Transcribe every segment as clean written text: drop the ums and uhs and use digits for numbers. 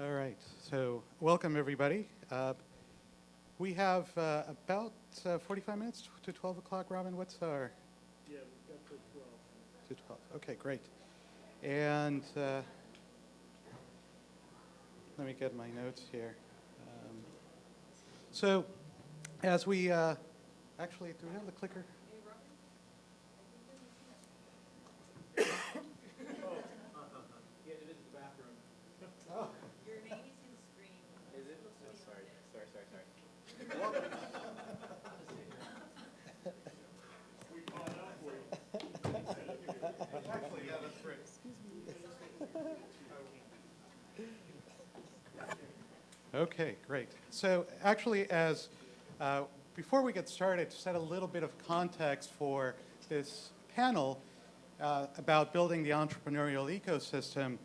All right, so welcome everybody. We have about 45 minutes to 12 o'clock. Robin, what's our? Yeah, we've got to 12. To 12, okay, great. And let me get my notes here. So as we, actually, do we have the clicker? Yeah, it is the bathroom. Oh. Your name is in screen. Is it? Oh, sorry. We call it out for you. Actually, yeah, that's great. Okay, great. So actually, as before we get started, to set a little bit of context for this panel about building the entrepreneurial ecosystem,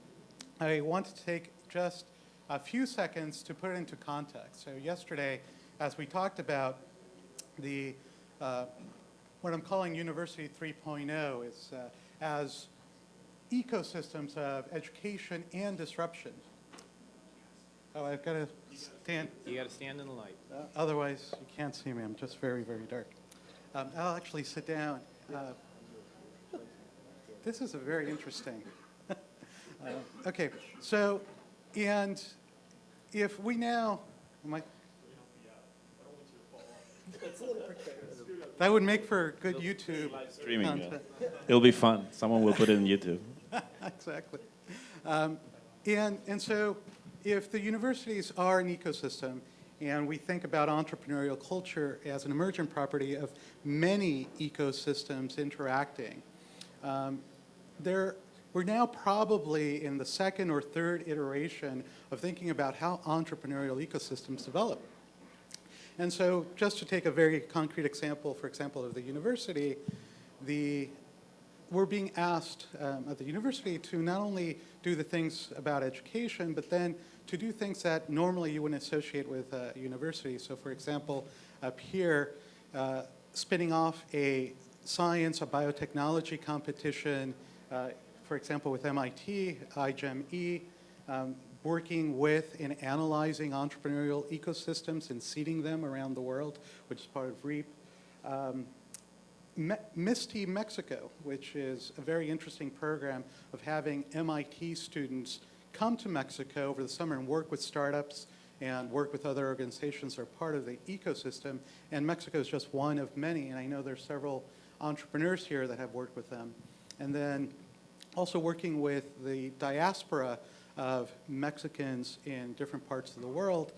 I want to take just a few seconds to put it into context. So yesterday, as we talked about the what I'm calling University 3.0 is as ecosystems of education and disruption. Oh, I've got to stand. You got to stand in the light. Otherwise, you can't see me. I'm just very, very dark. I'll actually sit down. This is a very interesting. Okay, so, and if we now, that would make for good YouTube Streaming. content. It'll be fun. Someone will put it in YouTube. Exactly. And so if the universities are an ecosystem and we think about entrepreneurial culture as an emergent property of many ecosystems interacting, we're now probably in the second or third iteration of thinking about how entrepreneurial ecosystems develop. And so just to take a very concrete example, for example, of the university, we're being asked at the university to not only do the things about education, but then to do things that normally you wouldn't associate with a university. So for example, up here, spinning off a science, a biotechnology competition, for example, with MIT, iGEM-E, working with and analyzing entrepreneurial ecosystems and seeding them around the world, which is part of REAP. MISTI Mexico, which is a very interesting program of having MIT students come to Mexico over the summer and work with startups and work with other organizations that are part of the ecosystem. And Mexico is just one of many, and I know there's several entrepreneurs here that have worked with them. And then also working with the diaspora of Mexicans in different parts of the world,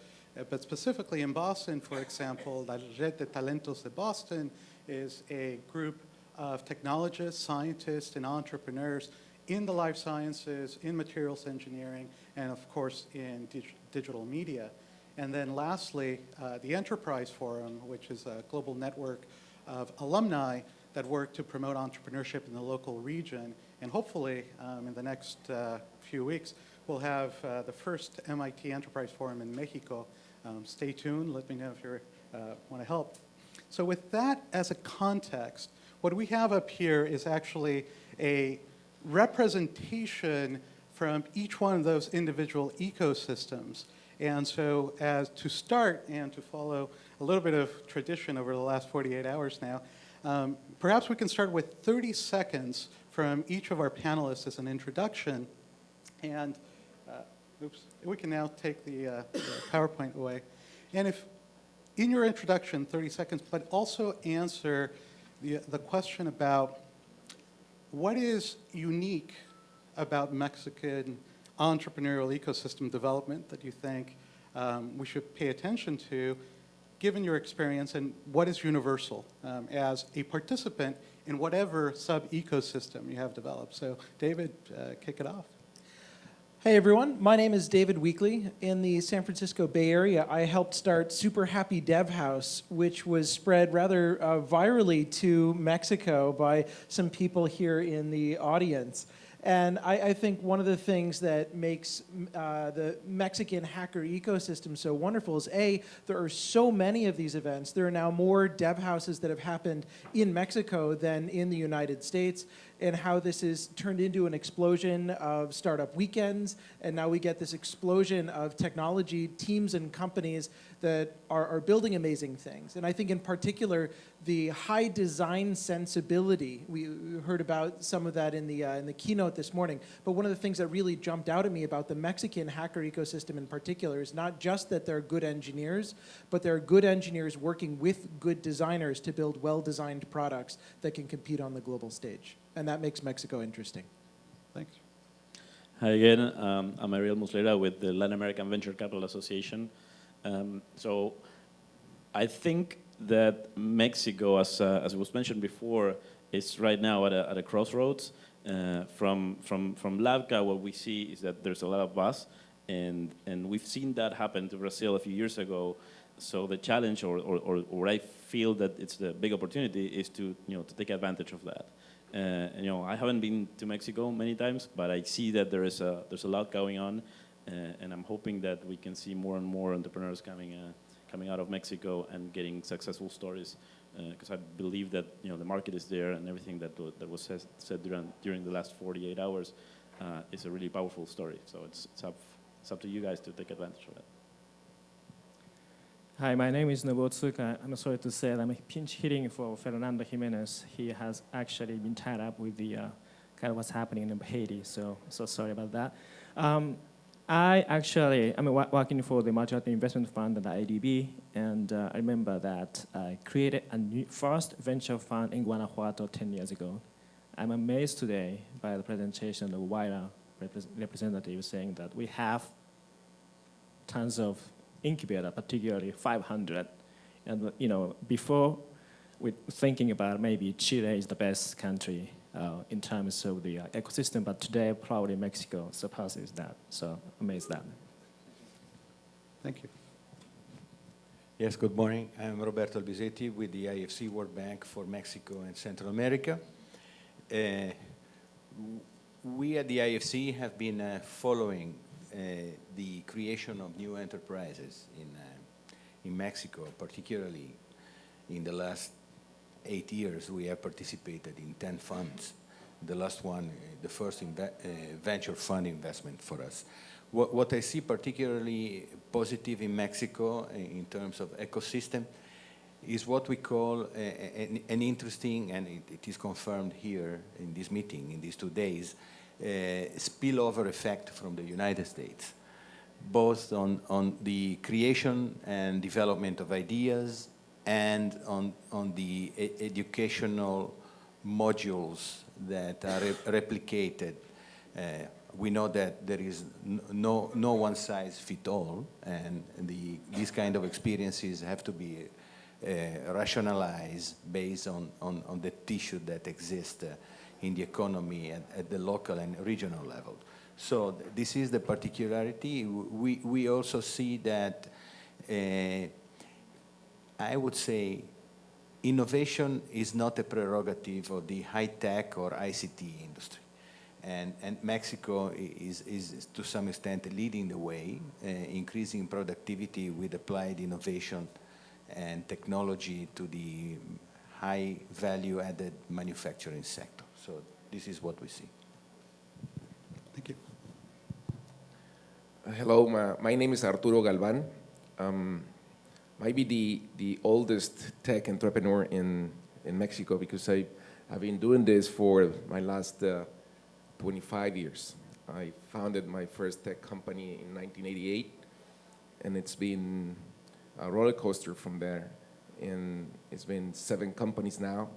but specifically in Boston, for example, La Red de Talentos de Boston is a group of technologists, scientists, and entrepreneurs in the life sciences, in materials engineering, and of course in digital media. And then lastly, the Enterprise Forum, which is a global network of alumni that work to promote entrepreneurship in the local region. And hopefully, in the next few weeks, we'll have the first MIT Enterprise Forum in Mexico. Stay tuned. Let me know if you want to help. So with that as a context, what we have up here is actually a representation from each one of those individual ecosystems. And so as to start and to follow a little bit of tradition over the last 48 hours now, perhaps we can start with 30 seconds from each of our panelists as an introduction. And oops, we can now take the PowerPoint away. And if in your introduction, 30 seconds, but also answer the question about what is unique about Mexican entrepreneurial ecosystem development that you think we should pay attention to, given your experience, and what is universal as a participant in whatever sub-ecosystem you have developed. So David, kick it off. Hey everyone, my name is David Weekley. In the San Francisco Bay Area, I helped start Super Happy Dev House, which was spread rather virally to Mexico by some people here in the audience. And I think one of the things that makes the Mexican hacker ecosystem so wonderful is, A, there are so many of these events. There are now more dev houses that have happened in Mexico than in the United States, and how this has turned into an explosion of startup weekends, and now we get this explosion of technology teams and companies that are building amazing things. And I think in particular, the high design sensibility, we heard about some of that in the keynote this morning, but one of the things that really jumped out at me about the Mexican hacker ecosystem in particular is not just that they're good engineers, but they're good engineers working with good designers to build well-designed products that can compete on the global stage. And that makes Mexico interesting. Thanks. Hi again, I'm Ariel Muslera with the Latin American Venture Capital Association. So I think that Mexico, as was mentioned before, is right now at a crossroads. From LAVCA, what we see is that there's a lot of buzz, and we've seen that happen to Brazil a few years ago. So the challenge, or I feel that it's the big opportunity, is to to take advantage of that. I haven't been to Mexico many times, but I see that there's a lot going on, and I'm hoping that we can see more and more entrepreneurs coming out of Mexico and getting successful stories, because I believe that the market is there, and everything that was said during the last 48 hours is a really powerful story. So it's up to you guys to take advantage of it. Hi, my name is Nobu Otsuka. I'm sorry to say that I'm pinch hitting for Fernando Jimenez. He has actually been tied up with the kind of what's happening in Haiti, so sorry about that. I'm working for the Multilateral Investment Fund at the IADB, and I remember that I created a first venture fund in Guanajuato 10 years ago. I'm amazed today by the presentation of wider representatives saying that we have tons of incubator, particularly 500. And before we're thinking about maybe Chile is the best country in terms of the ecosystem, but today probably Mexico surpasses that. So amazed that. Thank you. Yes, good morning. I'm Roberto Albisetti with the IFC World Bank for Mexico and Central America. We at the IFC have been following the creation of new enterprises in Mexico, particularly in the last 8 years. We have participated in 10 funds. The last one, the first venture fund investment for us. What I see particularly positive in Mexico in terms of ecosystem is what we call an interesting, and it is confirmed here in this meeting, in these 2 days, spillover effect from the United States, both on the creation and development of ideas and on the educational modules that are replicated. We know that there is no one size fit all, and these kind of experiences have to be rationalized based on the tissue that exists in the economy at the local and regional level. So this is the particularity. We also see that, I would say, innovation is not a prerogative of the high-tech or ICT industry. And Mexico is to some extent leading the way, increasing productivity with applied innovation and technology to the high value-added manufacturing sector. So this is what we see. Thank you. Hello, my name is Arturo Galvan. Maybe the oldest tech entrepreneur in Mexico, because I've been doing this for my last 25 years. I founded my first tech company in 1988, and it's been a roller coaster from there. And it's been 7 companies now.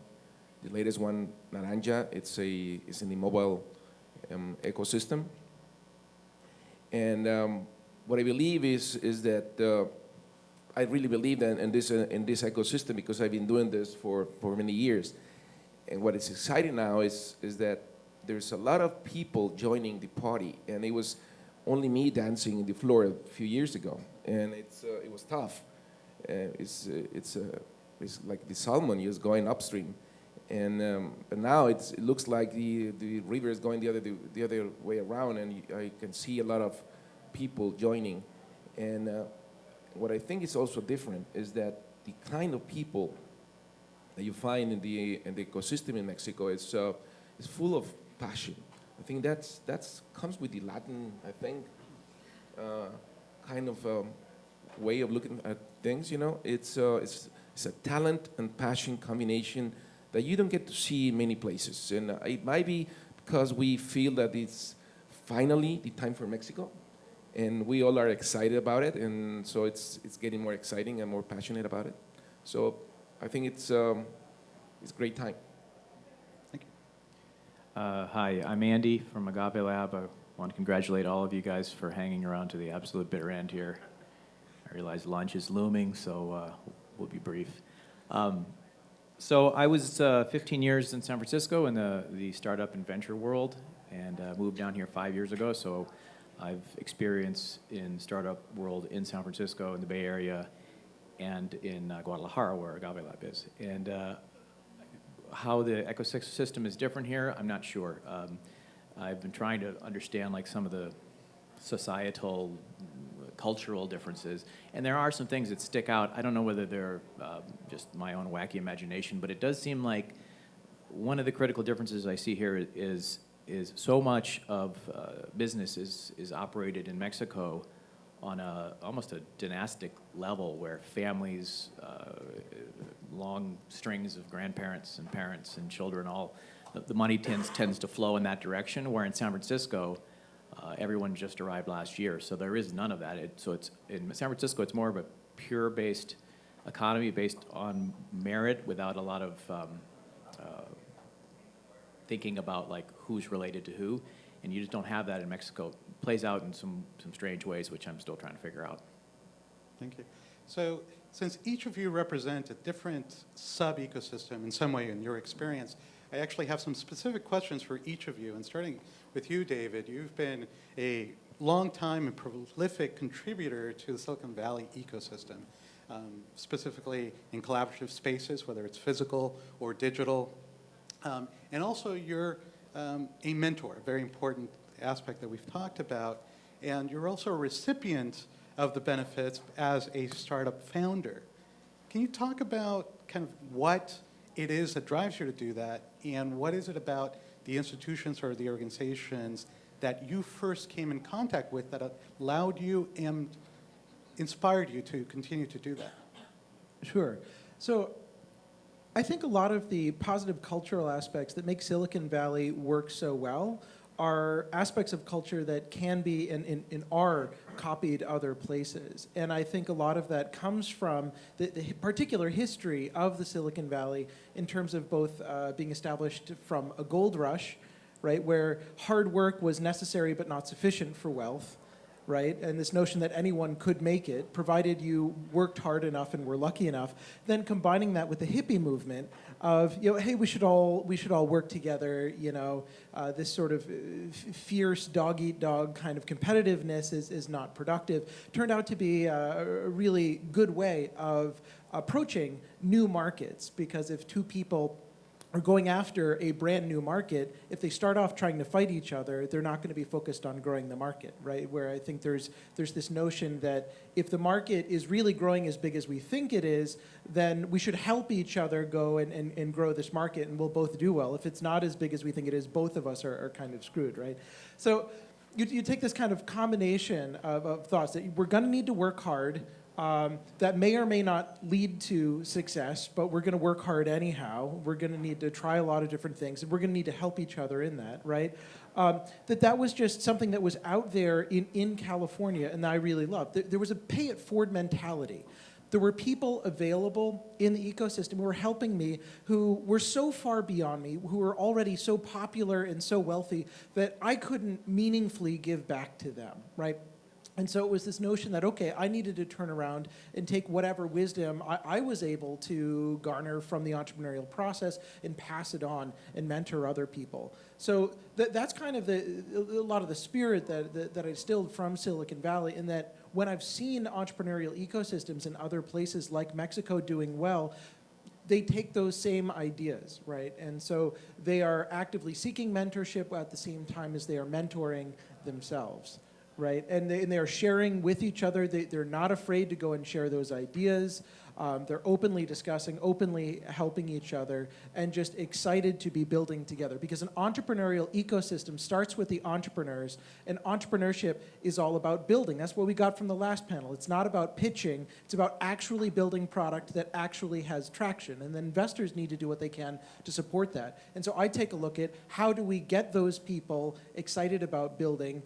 The latest one, Naranya, it's in the mobile ecosystem. And what I believe is that I really believe in this ecosystem because I've been doing this for many years. And what is exciting now is that there's a lot of people joining the party, and it was only me dancing in the floor a few years ago, and it was tough. It's like the salmon just going upstream, And but now it looks like the river is going the other way around, and I can see a lot of people joining. And what I think is also different is that the kind of people that you find in the ecosystem in Mexico is full of passion. I think that's comes with the Latin, I think, kind of way of looking at things. You know, it's a talent and passion combination that you don't get to see in many places. And it might be because we feel that it's finally the time for Mexico, and we all are excited about it, and so it's getting more exciting and more passionate about it. So I think it's a great time. Thank you. Hi, I'm Andy from Agave Lab. I want to congratulate all of you guys for hanging around to the absolute bitter end here. I realize lunch is looming, so we'll be brief. So I was 15 years in San Francisco in the startup and venture world, and moved down here 5 years ago. So I've experience in startup world in San Francisco, in the Bay Area, and in Guadalajara, where Agave Lab is. And how the ecosystem is different here, I'm not sure. I've been trying to understand like some of the societal, cultural differences, and there are some things that stick out. I don't know whether they're just my own wacky imagination, but it does seem like one of the critical differences I see here is so much of business is operated in Mexico on almost a dynastic level, where families, long strings of grandparents and parents and children, all the money tends to flow in that direction. Where in San Francisco, everyone just arrived last year, so there is none of that. So it's in San Francisco, it's more of a pure-based economy based on merit, without a lot of thinking about like who's related to who, and you just don't have that in Mexico. It plays out in some strange ways, which I'm still trying to figure out. Thank you. So since each of you represent a different sub-ecosystem in some way in your experience, I actually have some specific questions for each of you. And starting with you, David, you've been a long-time and prolific contributor to the Silicon Valley ecosystem, specifically in collaborative spaces, whether it's physical or digital. And also you're a mentor, a very important aspect that we've talked about. And you're also a recipient of the benefits as a startup founder. Can you talk about kind of what it is that drives you to do that, and what is it about the institutions or the organizations that you first came in contact with that allowed you and inspired you to continue to do that? Sure. So I think a lot of the positive cultural aspects that make Silicon Valley work so well are aspects of culture that can be and are copied other places. And I think a lot of that comes from the particular history of the Silicon Valley in terms of both being established from a gold rush, right, where hard work was necessary but not sufficient for wealth, right? And this notion that anyone could make it, provided you worked hard enough and were lucky enough. Then combining that with the hippie movement of, you know, hey, we should all work together. You know, this sort of fierce dog-eat-dog kind of competitiveness is not productive. Turned out to be a really good way of approaching new markets, because if two people are going after a brand new market, if they start off trying to fight each other, they're not going to be focused on growing the market, right? Where I think there's this notion that if the market is really growing as big as we think it is, then we should help each other go and grow this market, and we'll both do well. If it's not as big as we think it is, both of us are kind of screwed, right? So you take this kind of combination of thoughts that we're going to need to work hard, that may or may not lead to success, but we're going to work hard anyhow. We're going to need to try a lot of different things, and we're going to need to help each other in that, right? That was just something that was out there in California, and that I really loved. There was a pay-it-forward mentality. There were people available in the ecosystem who were helping me, who were so far beyond me, who were already so popular and so wealthy that I couldn't meaningfully give back to them, right? And so it was this notion that, okay, I needed to turn around and take whatever wisdom I was able to garner from the entrepreneurial process and pass it on and mentor other people. So that's kind of a lot of the spirit that I distilled from Silicon Valley, in that when I've seen entrepreneurial ecosystems in other places like Mexico doing well, they take those same ideas, right? And so they are actively seeking mentorship at the same time as they are mentoring themselves, right? And they are sharing with each other. They're not afraid to go and share those ideas. They're openly discussing, openly helping each other, and just excited to be building together. Because an entrepreneurial ecosystem starts with the entrepreneurs, and entrepreneurship is all about building. That's what we got from the last panel. It's not about pitching, it's about actually building product that actually has traction. And then investors need to do what they can to support that. And so I take a look at how do we get those people excited about building,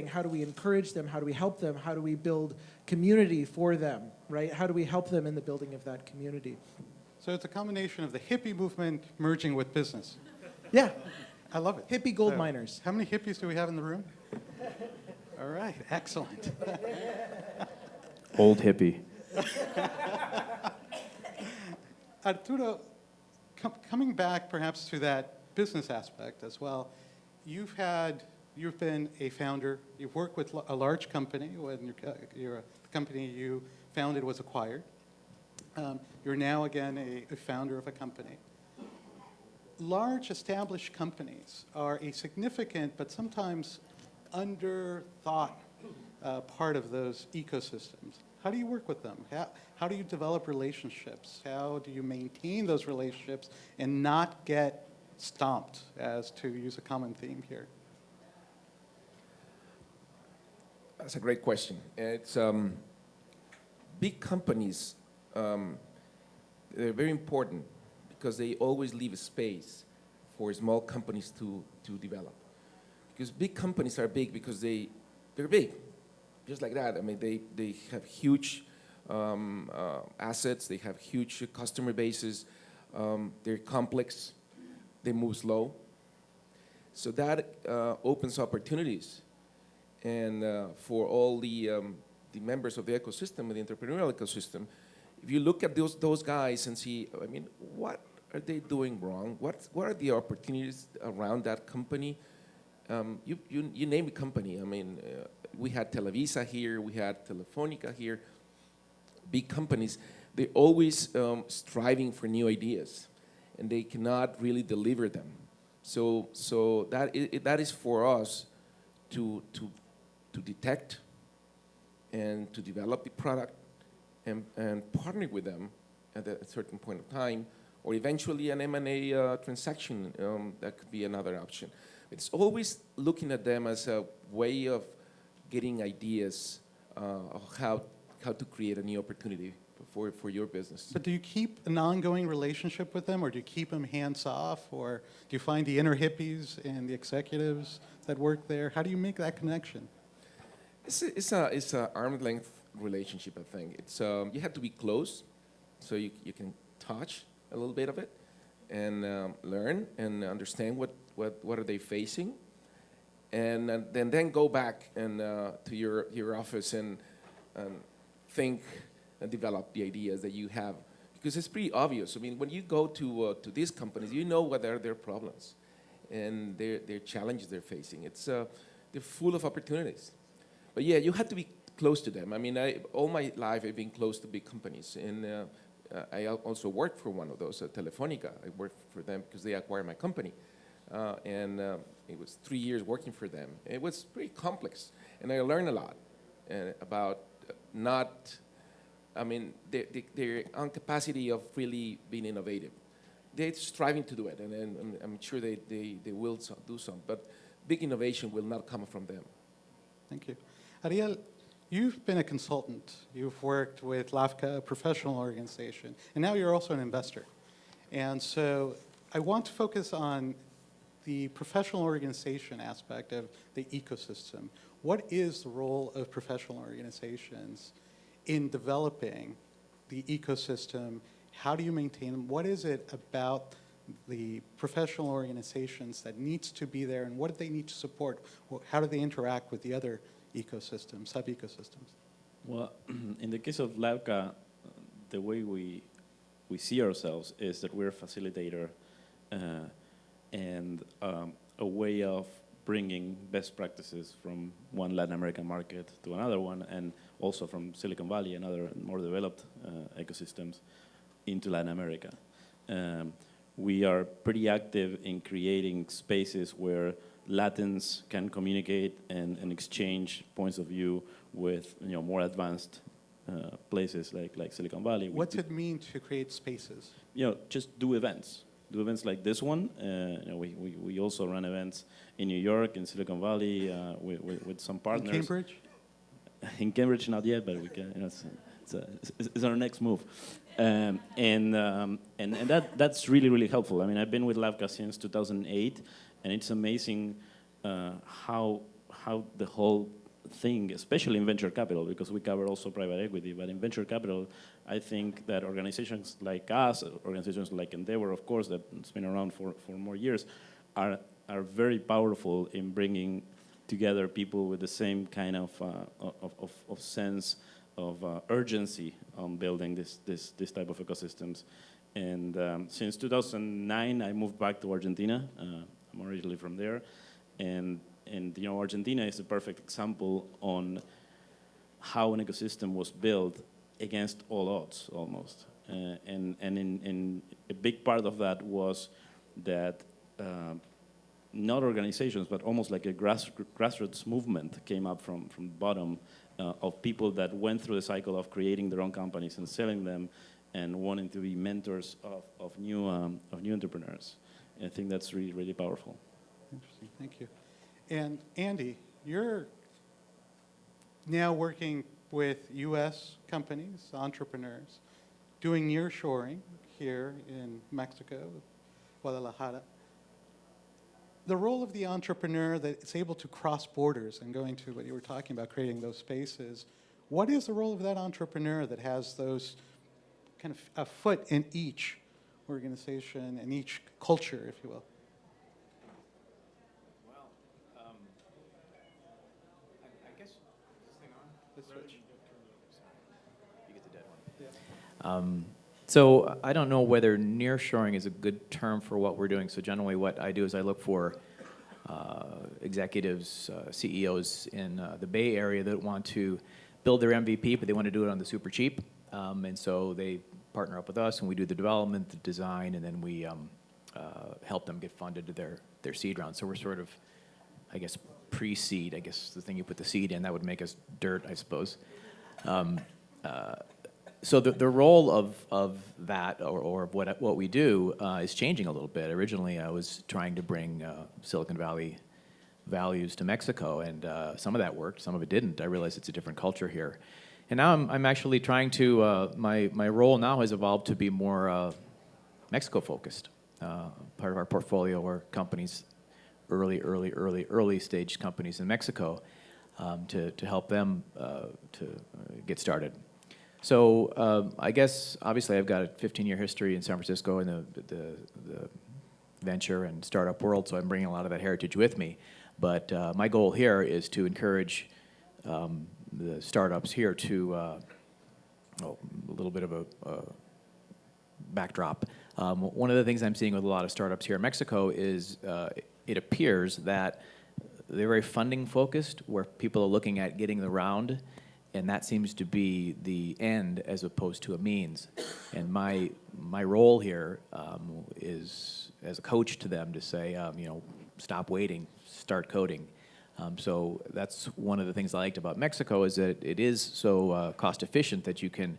how do we encourage them, how do we help them, how do we build community for them, right? How do we help them in the building of that community? So it's a combination of the hippie movement merging with business. Yeah, I love it. hippie gold So, miners. How many hippies do we have in the room? All right, excellent. Old hippie. Arturo, coming back perhaps to that business aspect as well, you've been a founder, you've worked with a large company when the company you founded was acquired. You're now again a founder of a company. Large established companies are a significant but sometimes underthought part of those ecosystems. How do you work with them? How do you develop relationships? How do you maintain those relationships and not get stomped, as to use a common theme here? That's a great question. It's big companies. They're very important because they always leave a space for small companies to develop. Because big companies are big because they're big, just like that. I mean, they have huge assets. They have huge customer bases. They're complex. They move slow. So that opens opportunities. And for all the members of the ecosystem, the entrepreneurial ecosystem, if you look at those guys and see, I mean, what are they doing wrong? What are the opportunities around that company? You name a company. I mean, we had Televisa here, we had Telefonica here. Big companies, they're always striving for new ideas, and they cannot really deliver them. So that is for us to detect and to develop the product and partner with them at a certain point of time, or eventually an M&A transaction, that could be another option. It's always looking at them as a way of getting ideas of how to create a new opportunity for your business. But do you keep an ongoing relationship with them, or do you keep them hands off, or do you find the inner hippies and the executives that work there? How do you make that connection? It's a arm's length relationship, I think. It's you have to be close, so you can touch a little bit of it, and learn and understand what are they facing, and then go back and to your office and think and develop the ideas that you have, because it's pretty obvious. I mean, when you go to these companies, you know what are their problems and their challenges they're facing. It's they're full of opportunities. But yeah, you have to be close to them. I mean, all my life I've been close to big companies, and I also worked for one of those, Telefonica. I worked for them because they acquired my company, and it was 3 years working for them. It was pretty complex, and I learned a lot about their incapacity of really being innovative. They're striving to do it, and I'm sure they will do some, but big innovation will not come from them. Thank you. Ariel, you've been a consultant. You've worked with LAVCA, a professional organization, and now you're also an investor. And so I want to focus on the professional organization aspect of the ecosystem. What is the role of professional organizations in developing the ecosystem? How do you maintain them? What is it about the professional organizations that needs to be there, and what do they need to support? How do they interact with the other ecosystems, sub-ecosystems? Well, in the case of LAVCA, the way we see ourselves is that we're a facilitator and a way of bringing best practices from one Latin American market to another one, and also from Silicon Valley and other more developed ecosystems into Latin America. We are pretty active in creating spaces where Latins can communicate and exchange points of view with more advanced places like Silicon Valley. What's it mean to create spaces? Just do events. Do events like this one. We also run events in New York, in Silicon Valley, with some partners. In Cambridge? In Cambridge, not yet, but we can. It's our next move, and that's really helpful. I mean, I've been with LAVCA since 2008, and it's amazing how the whole thing, especially in venture capital, because we cover also private equity, but in venture capital, I think that organizations like us, organizations like Endeavor, of course, that's been around for more years, are very powerful in bringing together people with the same kind of sense of urgency on building this type of ecosystems. And since 2009, I moved back to Argentina. I'm originally from there, and Argentina is a perfect example on how an ecosystem was built against all odds, almost. And a big part of that was that not organizations, but almost like a grassroots movement came up from the bottom of people that went through the cycle of creating their own companies and selling them and wanting to be mentors of new entrepreneurs. And I think that's really powerful. Interesting, thank you. And Andy, you're now working with U.S. companies, entrepreneurs, doing nearshoring here in Mexico, Guadalajara. The role of the entrepreneur that is able to cross borders and going to what you were talking about, creating those spaces, what is the role of that entrepreneur that has those kind of a foot in each organization and each culture, if you will? I guess, is this thing on? This switch. You get the dead one. So I don't know whether nearshoring is a good term for what we're doing. So generally what I do is I look for executives, CEOs in the Bay Area that want to build their MVP, but they want to do it on the super cheap. And so they partner up with us, and we do the development, the design, and then we help them get funded to their seed round. So we're sort of, I guess, pre-seed. I guess the thing you put the seed in, that would make us dirt, I suppose. So the role of that, or of what we do, is changing a little bit. Originally, I was trying to bring Silicon Valley values to Mexico, and some of that worked, some of it didn't. I realized it's a different culture here. And now I'm actually trying to, my role now has evolved to be more Mexico-focused. Part of our portfolio are companies, early stage companies in Mexico, to help them to get started. So I guess, obviously, I've got a 15-year history in San Francisco in the venture and startup world, so I'm bringing a lot of that heritage with me. But my goal here is to encourage the startups here to, a little bit of a backdrop. One of the things I'm seeing with a lot of startups here in Mexico is it appears that they're very funding focused, where people are looking at getting the round, and that seems to be the end as opposed to a means. And my role here is as a coach to them to say, stop waiting, start coding. So that's one of the things I liked about Mexico, is that it is so cost efficient that you can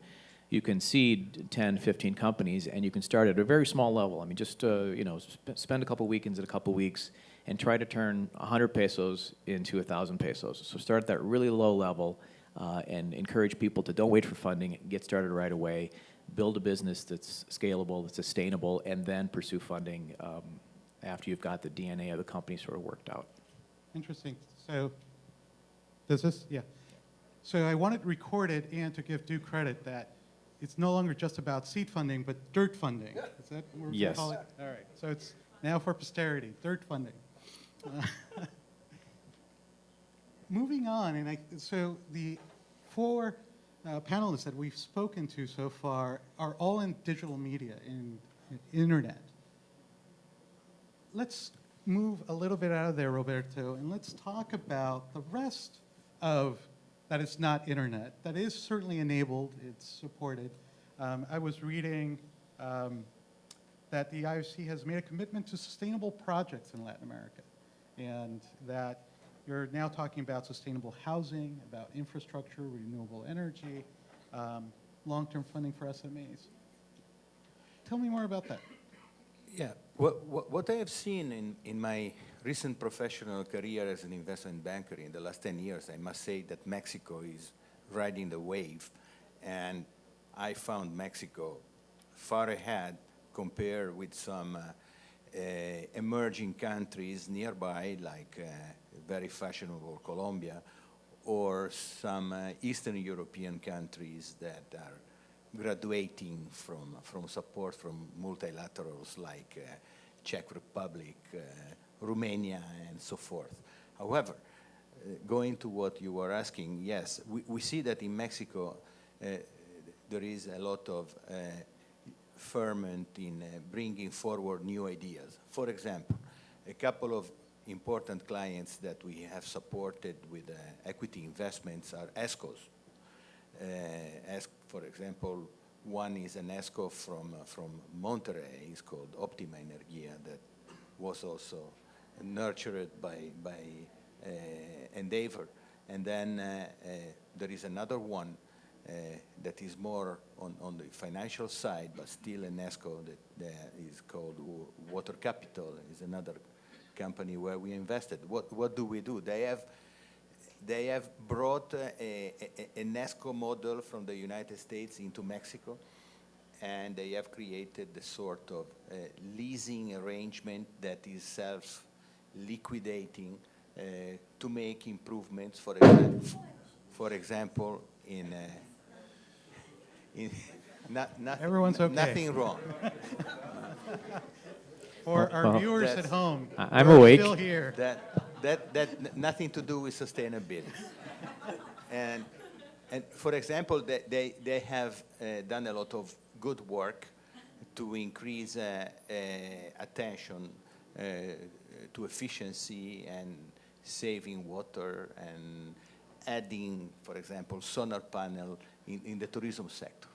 seed 10, 15 companies, and you can start at a very small level. I mean, just spend a couple weekends and a couple weeks and try to turn 100 pesos into 1,000 pesos. So start at that really low level. And encourage people to don't wait for funding, get started right away, build a business that's scalable, that's sustainable, and then pursue funding after you've got the DNA of the company sort of worked out. Interesting. So, does this? Yeah. So I wanted recorded and to give due credit that it's no longer just about seed funding, but dirt funding. Is that what we're going to call it? All right. So it's now for posterity, dirt funding. Moving on, and so the four panelists that we've spoken to so far are all in digital media, in internet. Let's move a little bit out of there, Roberto, and let's talk about the rest of that is not internet. That is certainly enabled, it's supported. I was reading that the IFC has made a commitment to sustainable projects in Latin America, and that you're now talking about sustainable housing, about infrastructure, renewable energy, long-term funding for SMEs. Tell me more about that. Yeah, what I have seen in my recent professional career as an investment banker in the last 10 years, I must say that Mexico is riding the wave, and I found Mexico far ahead compared with some emerging countries nearby, like very fashionable Colombia, or some Eastern European countries that are graduating from support from multilaterals like Czech Republic, Romania, and so forth. However, going to what you were asking, yes, we see that in Mexico there is a lot of ferment in bringing forward new ideas. For example, a couple of important clients that we have supported with equity investments are ESCOs. For example, one is an ESCO from Monterrey. It's called Optima Energia, that was also nurtured by Endeavor. And then there is another one that is more on the financial side, but still an ESCO that is called Water Capital. Is another company where we invested. What do we do? They have brought an ESCO model from the United States into Mexico, and they have created the sort of leasing arrangement that is self-liquidating to make improvements, for example, in Everyone's okay. Nothing wrong. For our Well, viewers at home, I'm we're awake. still here. That nothing to do with sustainability. And for example, they have done a lot of good work to increase attention to efficiency and saving water and adding, for example, solar panel in the tourism sector.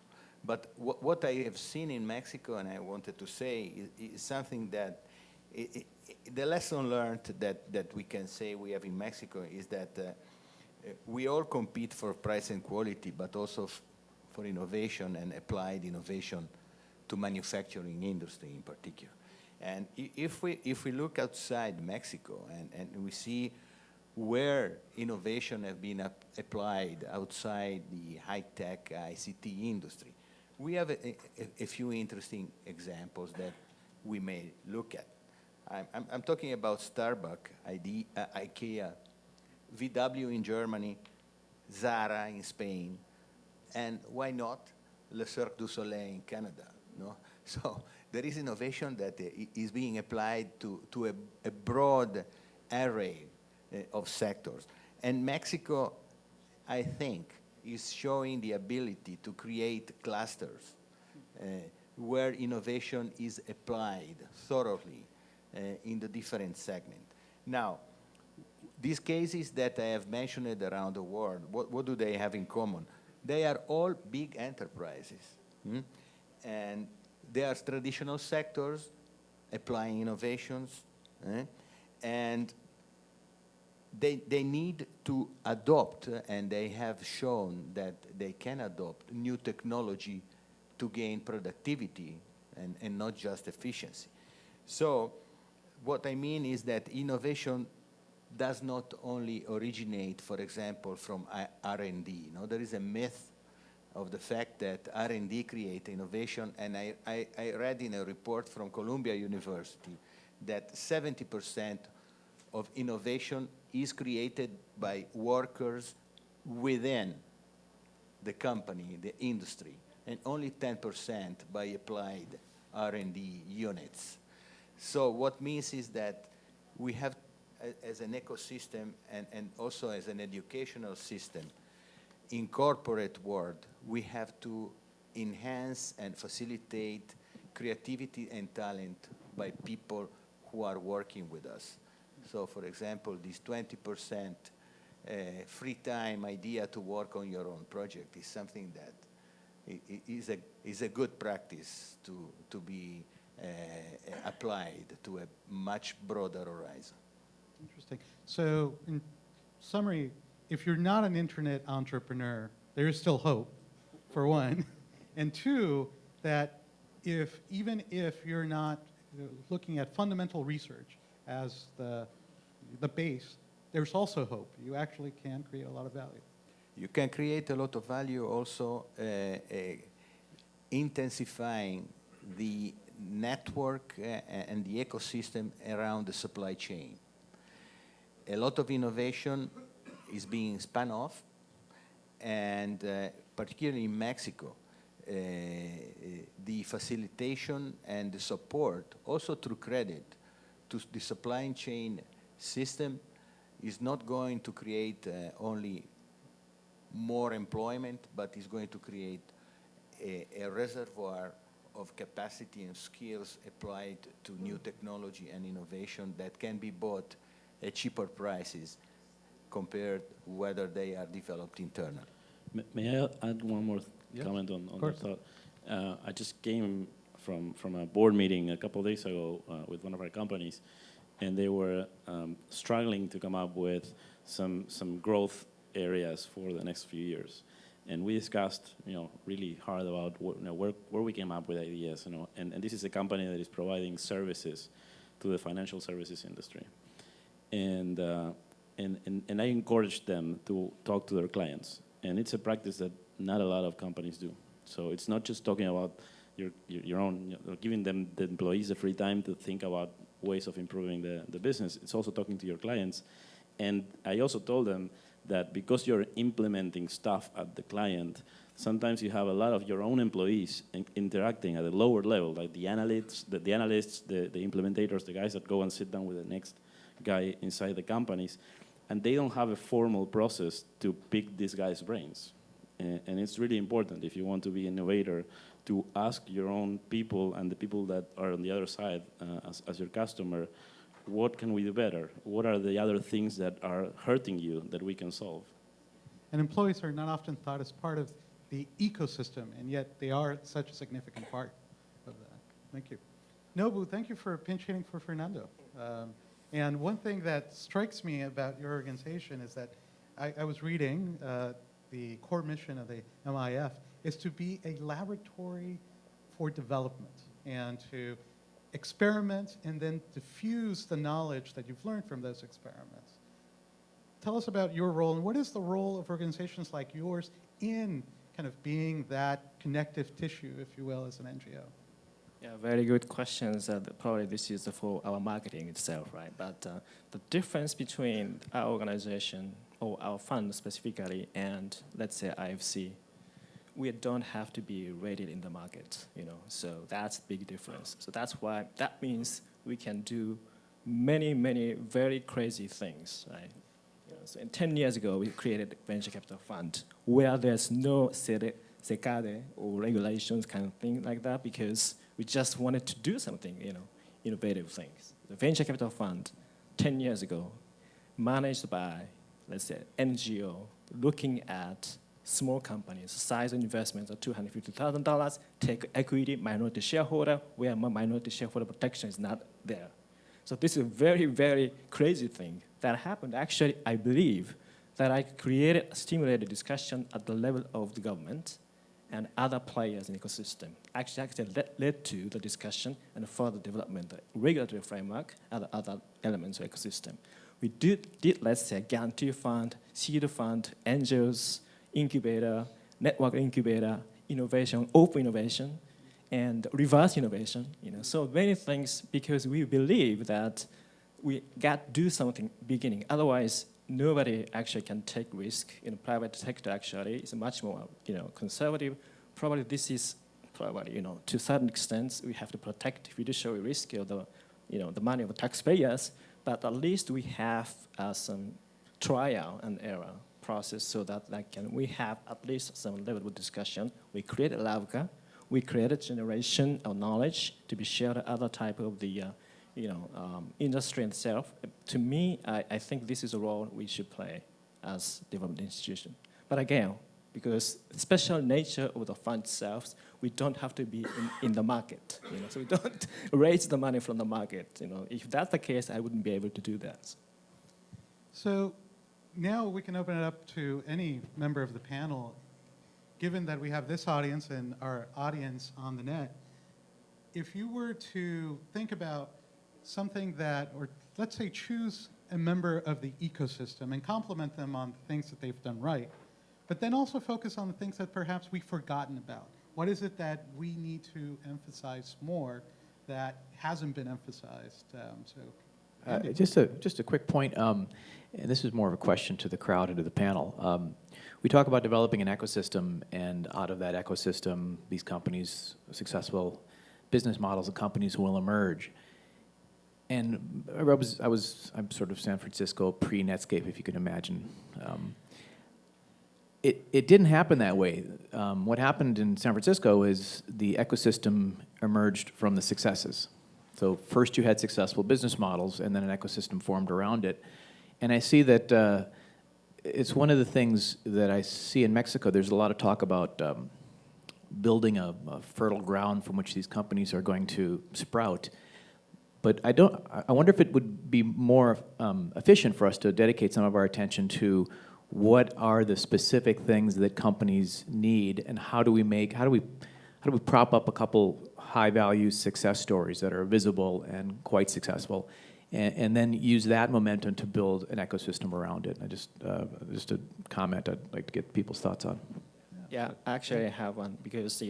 But what I have seen in Mexico, and I wanted to say, is something that the lesson learned that we can say we have in Mexico is that we all compete for price and quality, but also for innovation and applied innovation to manufacturing industry in particular. And if we look outside Mexico and we see where innovation have been applied outside the high-tech ICT industry, we have a few interesting examples that we may look at. I'm talking about Starbucks, IKEA, VW in Germany, Zara in Spain, and why not Le Cirque du Soleil in Canada? No? So there is innovation that is being applied to a broad array of sectors. And Mexico, I think, is showing the ability to create clusters where innovation is applied thoroughly in the different segments. Now, these cases that I have mentioned around the world, what do they have in common? They are all big enterprises. And they are traditional sectors applying innovations. And they need to adopt, and they have shown that they can adopt new technology to gain productivity and not just efficiency. So what I mean is that innovation does not only originate, for example, from R&D. No? There is a myth of the fact that R&D create innovation, and I read in a report from Columbia University that 70% of innovation is created by workers within the company, the industry, and only 10% by applied R&D units. So what means is that we have, as an ecosystem and also as an educational system, in corporate world, we have to enhance and facilitate creativity and talent by people who are working with us. So, for example, this 20% free time idea to work on your own project is something that is a good practice to be applied to a much broader horizon. Interesting. So in summary, if you're not an internet entrepreneur, there is still hope, for one. And two, that even if you're not looking at fundamental research as the base, there's also hope. You actually can create a lot of value. You can create a lot of value also intensifying the network and the ecosystem around the supply chain. A lot of innovation is being spun off, and particularly in Mexico, the facilitation and the support, also through credit, to the supply chain system is not going to create only more employment, but is going to create a reservoir of capacity and skills applied to new technology and innovation that can be bought at cheaper prices compared whether they are developed internally. May I add one more Yes, comment on of that course. thought? I just came from a board meeting a couple of days ago with one of our companies, and they were struggling to come up with some growth areas for the next few years. And we discussed, really hard about where we came up with ideas, and this is a company that is providing services to the financial services industry. And I encouraged them to talk to their clients. And it's a practice that not a lot of companies do. So it's not just talking about your own, giving them, the employees, the free time to think about ways of improving the business. It's also talking to your clients. And I also told them that because you're implementing stuff at the client, sometimes you have a lot of your own employees interacting at a lower level, like the analysts, the implementators, the guys that go and sit down with the next guy inside the companies, and they don't have a formal process to pick these guys' brains. And it's really important, if you want to be an innovator, to ask your own people and the people that are on the other side as your customer, what can we do better? What are the other things that are hurting you that we can solve? And employees are not often thought as part of the ecosystem, and yet they are such a significant part of that. Thank you. Nobu, thank you for pinch hitting for Fernando. And one thing that strikes me about your organization is that I was reading the core mission of the MIF is to be a laboratory for development and to experiment and then diffuse the knowledge that you've learned from those experiments. Tell us about your role, and what is the role of organizations like yours in kind of being that connective tissue, if you will, as an NGO? Yeah, very good questions. Probably this is for our marketing itself, right? But the difference between our organization or our fund specifically and, let's say, IFC, we don't have to be rated in the market, So that's a big difference. So that's why that means we can do many, many very crazy things, right? So 10 years ago, we created a venture capital fund where there's no SECADE or regulations kind of thing like that because we just wanted to do something, innovative things. The venture capital fund 10 years ago, managed by, let's say, NGO, looking at small companies, size of investments of $250,000, take equity, minority shareholder, where minority shareholder protection is not there. So this is a very, very crazy thing that happened. Actually, I believe that I created a stimulated discussion at the level of the government and other players in the ecosystem. Actually led to the discussion and further development, the regulatory framework, and other elements of the ecosystem. We did, let's say, guarantee fund, seed fund, angels, incubator, network incubator, innovation, open innovation, and reverse innovation. So many things because we believe that we got to do something beginning. Otherwise, nobody actually can take risk. Private sector actually is much more, conservative. Probably this is probably, to a certain extent, we have to protect fiduciary risk of the money of the taxpayers. But at least we have some trial and error process so that we have at least some level of discussion. We created LAVCA. We created generation of knowledge to be shared with other type of the industry itself. To me, I think this is a role we should play as development institution. But again, because special nature of the fund itself, we don't have to be in the market, so we don't raise the money from the market. If that's the case, I wouldn't be able to do that. So now we can open it up to any member of the panel. Given that we have this audience and our audience on the net, if you were to think about something that, or let's say choose a member of the ecosystem and compliment them on the things that they've done right, but then also focus on the things that perhaps we've forgotten about. What is it that we need to emphasize more that hasn't been emphasized? Andy. Just a quick point, and this is more of a question to the crowd and to the panel. We talk about developing an ecosystem, and out of that ecosystem, these companies, successful business models of companies will emerge. And I'm sort of San Francisco pre-Netscape, if you can imagine. It didn't happen that way. What happened in San Francisco is the ecosystem emerged from the successes. So first you had successful business models, and then an ecosystem formed around it. And I see that it's one of the things that I see in Mexico. There's a lot of talk about building a fertile ground from which these companies are going to sprout. But I wonder if it would be more efficient for us to dedicate some of our attention to what are the specific things that companies need, and how do we prop up a couple high-value success stories that are visible and quite successful, and then use that momentum to build an ecosystem around it. And just a comment I'd like to get people's thoughts on. Yeah, actually I have one, because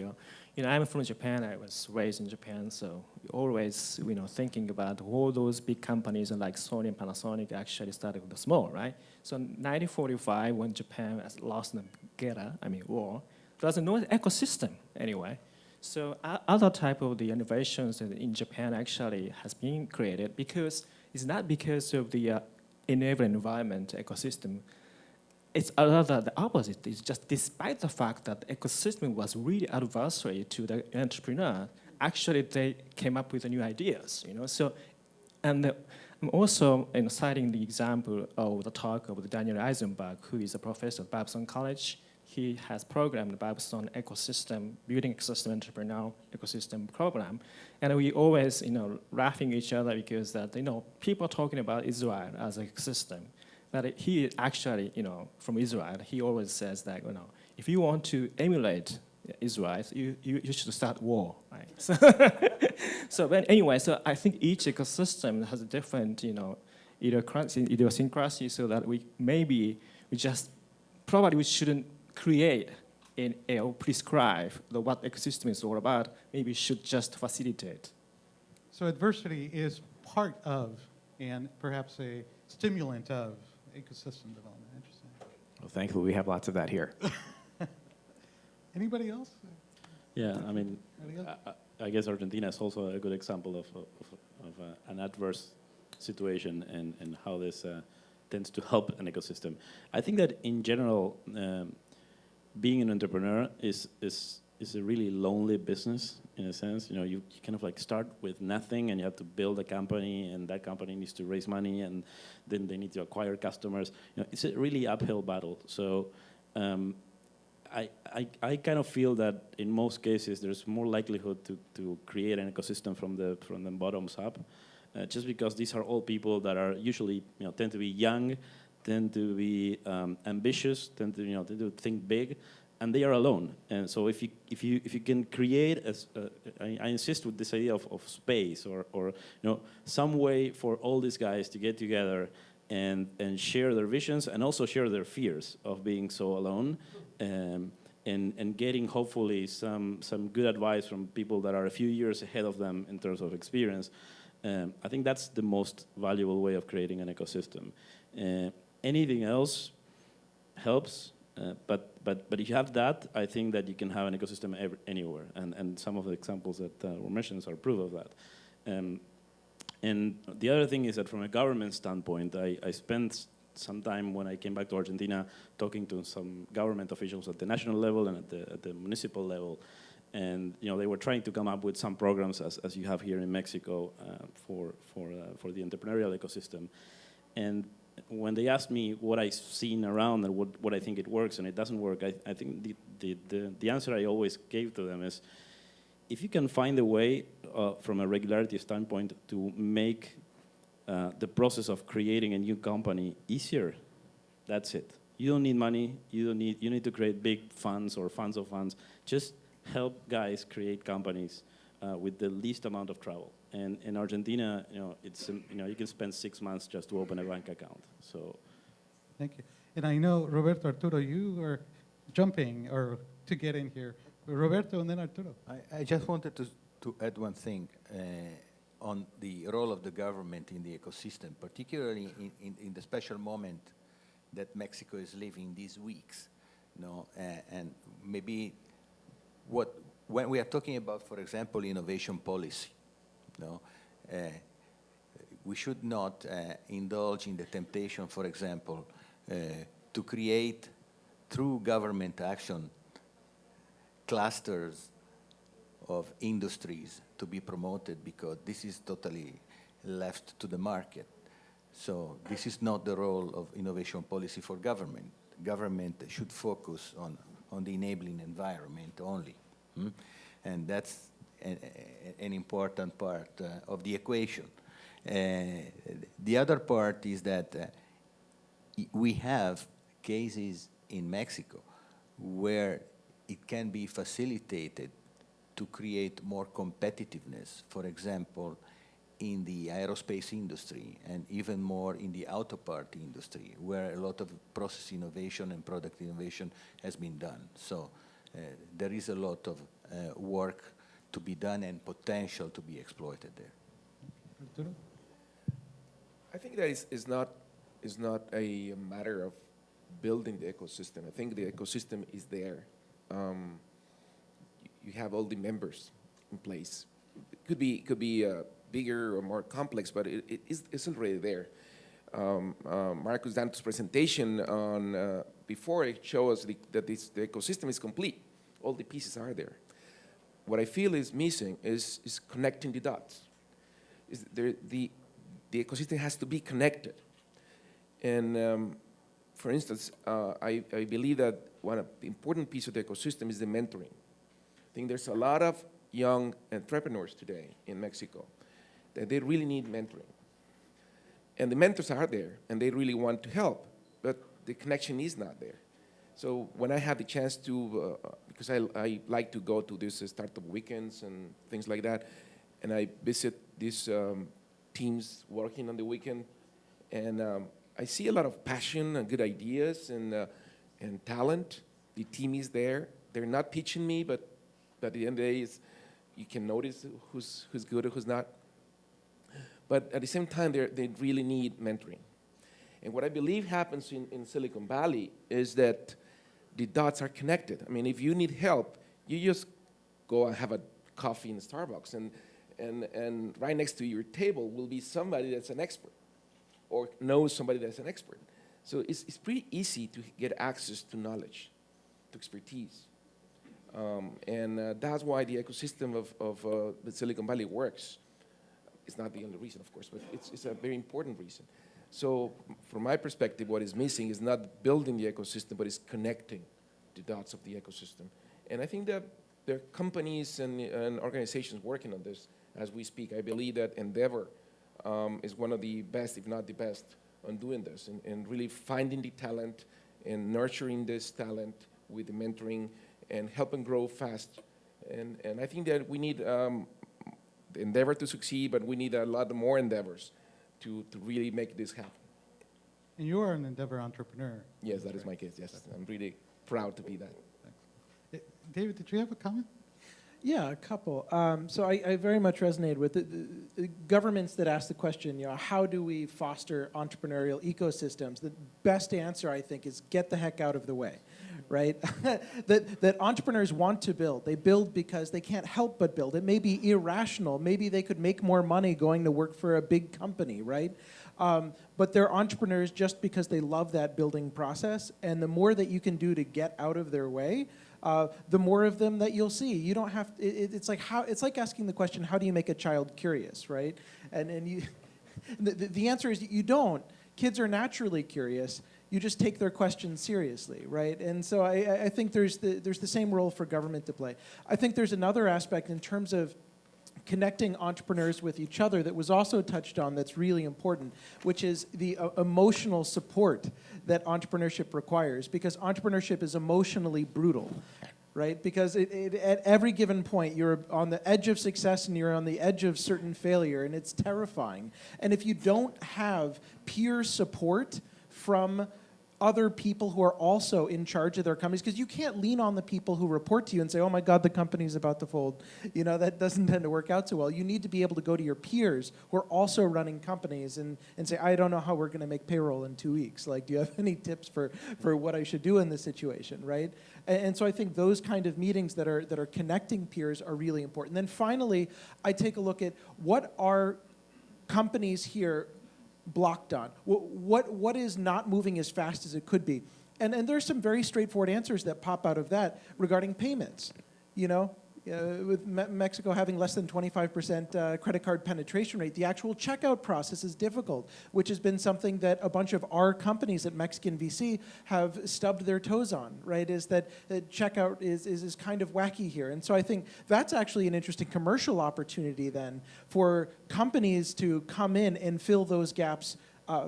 I'm from Japan. I was raised in Japan, so always thinking about all those big companies like Sony and Panasonic actually started with the small, right? So in 1945, when Japan has lost the war, there was no ecosystem anyway. So other type of the innovations in Japan actually has been created, because it's not because of the enabling environment ecosystem. It's rather the opposite. It's just despite the fact that the ecosystem was really adversary to the entrepreneur, actually they came up with new ideas. So, and I'm also citing the example of the talk of Daniel Eisenberg, who is a professor at Babson College. He has programmed the Babson ecosystem, building ecosystem entrepreneurial ecosystem program, and we always laughing at each other because that people are talking about Israel as an ecosystem. But he actually, from Israel, he always says that, if you want to emulate Israel, you should start war, right? But anyway, so I think each ecosystem has a different, idiosyncrasy, so that we shouldn't create or prescribe what ecosystem is all about. Maybe we should just facilitate. So adversity is part of, and perhaps a stimulant of, ecosystem development. Interesting. Well, thankfully, we have lots of that here. Anybody else? Yeah, I mean, I guess Argentina is also a good example of an adverse situation and how this tends to help an ecosystem. I think that in general, being an entrepreneur is a really lonely business in a sense. You kind of like start with nothing, and you have to build a company, and that company needs to raise money, and then they need to acquire customers. It's a really uphill battle. So I kind of feel that in most cases there's more likelihood to create an ecosystem from the bottoms up, just because these are all people that are usually tend to be young, tend to be ambitious, tend to think big, and they are alone. And so if you can create I insist with this idea of space or some way for all these guys to get together and share their visions and also share their fears of being so alone, and getting hopefully some good advice from people that are a few years ahead of them in terms of experience. I think that's the most valuable way of creating an ecosystem. Anything else helps, but if you have that, I think that you can have an ecosystem anywhere, and some of the examples that were mentioned are proof of that. And the other thing is that from a government standpoint, I spent some time when I came back to Argentina talking to some government officials at the national level and at the municipal level. And they were trying to come up with some programs as you have here in Mexico for the entrepreneurial ecosystem. And when they ask me what I've seen around and what I think it works and it doesn't work, I think the answer I always gave to them is, if you can find a way from a regularity standpoint to make the process of creating a new company easier, that's it. You don't need money. You need to create big funds or funds of funds. Just help guys create companies with the least amount of trouble. And in Argentina, you can spend 6 months just to open a bank account. So, Thank you. And I know, Roberto, Arturo, you are jumping to get in here. Roberto and then Arturo. I just wanted to add one thing on the role of the government in the ecosystem, particularly in the special moment that Mexico is living these weeks. And maybe when we are talking about, for example, innovation policy, we should not indulge in the temptation, for example, to create, through government action, clusters of industries to be promoted, because this is totally left to the market. So this is not the role of innovation policy for government. Government should focus on the enabling environment only. And that's an important part of the equation. The other part is that we have cases in Mexico where it can be facilitated to create more competitiveness, for example, in the aerospace industry and even more in the auto part industry, where a lot of process innovation and product innovation has been done. So there is a lot of work to be done and potential to be exploited there. Arturo? I think that is not a matter of building the ecosystem. I think the ecosystem is there. You have all the members in place. It could be bigger or more complex, but it's already there. Marcus Danto's presentation on before it shows that the ecosystem is complete. All the pieces are there. What I feel is missing is connecting the dots. The ecosystem has to be connected. And for instance, I believe that one important piece of the ecosystem is the mentoring. I think there's a lot of young entrepreneurs today in Mexico that they really need mentoring. And the mentors are there, and they really want to help, but the connection is not there. So when I have the chance to, because I like to go to these startup weekends and things like that, and I visit these teams working on the weekend, and I see a lot of passion and good ideas and talent. The team is there. They're not pitching me, but at the end of the day, you can notice who's good or who's not. But at the same time, they really need mentoring. And what I believe happens in Silicon Valley is that the dots are connected. I mean, if you need help, you just go and have a coffee in Starbucks, and right next to your table will be somebody that's an expert or knows somebody that's an expert. So it's pretty easy to get access to knowledge, to expertise. And that's why the ecosystem of the Silicon Valley works. It's not the only reason, of course, but it's a very important reason. So from my perspective, what is missing is not building the ecosystem, but is connecting the dots of the ecosystem. And I think that there are companies and organizations working on this as we speak. I believe that Endeavor is one of the best, if not the best, on doing this and really finding the talent and nurturing this talent with the mentoring and helping grow fast. And I think that we need Endeavor to succeed, but we need a lot more endeavors to really make this happen. And you are an Endeavor entrepreneur. Yes, that is my case, yes. I'm really proud to be that. David, did you have a comment? Yeah, a couple. So I very much resonate with the governments that ask the question, how do we foster entrepreneurial ecosystems? The best answer, I think, is get the heck out of the way, right? that entrepreneurs want to build. They build because they can't help but build. It may be irrational. Maybe they could make more money going to work for a big company, right? But they're entrepreneurs just because they love that building process. And the more that you can do to get out of their way, the more of them that you'll see. You don't have. It's like asking the question, how do you make a child curious, right? And you, the answer is you don't kids are naturally curious. You just take their questions seriously, right? And so I think there's the same role for government to play. I think there's another aspect in terms of connecting entrepreneurs with each other that was also touched on that's really important, which is the emotional support that entrepreneurship requires, because entrepreneurship is emotionally brutal, right? Because at every given point, you're on the edge of success and you're on the edge of certain failure, and it's terrifying. And if you don't have peer support from other people who are also in charge of their companies, because you can't lean on the people who report to you and say, oh my God, the company's about to fold. You know, that doesn't tend to work out so well. You need to be able to go to your peers who are also running companies and say, I don't know how we're going to make payroll in 2 weeks. Like, do you have any tips for what I should do in this situation, right? And so I think those kind of meetings that are connecting peers are really important. And then finally, I take a look at what are companies here blocked on? What is not moving as fast as it could be? And there's some very straightforward answers that pop out of that regarding payments. You know, with Mexico having less than 25% credit card penetration rate, the actual checkout process is difficult, which has been something that a bunch of our companies at Mexican VC have stubbed their toes on, right? Is that checkout is kind of wacky here. And so I think that's actually an interesting commercial opportunity then for companies to come in and fill those gaps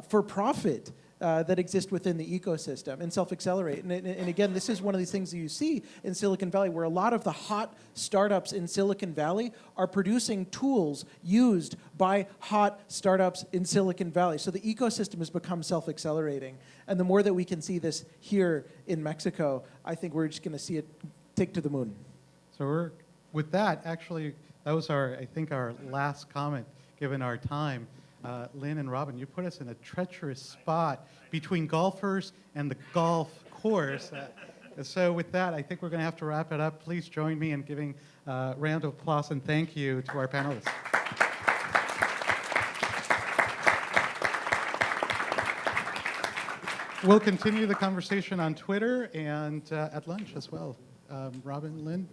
for profit that exist within the ecosystem and self-accelerate. And again, this is one of these things that you see in Silicon Valley, where a lot of the hot startups in Silicon Valley are producing tools used by hot startups in Silicon Valley. So the ecosystem has become self-accelerating. And the more that we can see this here in Mexico, I think we're just going to see it take to the moon. So with that, actually, that was I think our last comment, given our time. Lynn and Robin, you put us in a treacherous spot between golfers and the golf course. So with that, I think we're going to have to wrap it up. Please join me in giving a round of applause and thank you to our panelists. We'll continue the conversation on Twitter and at lunch as well. Robin, Lynn?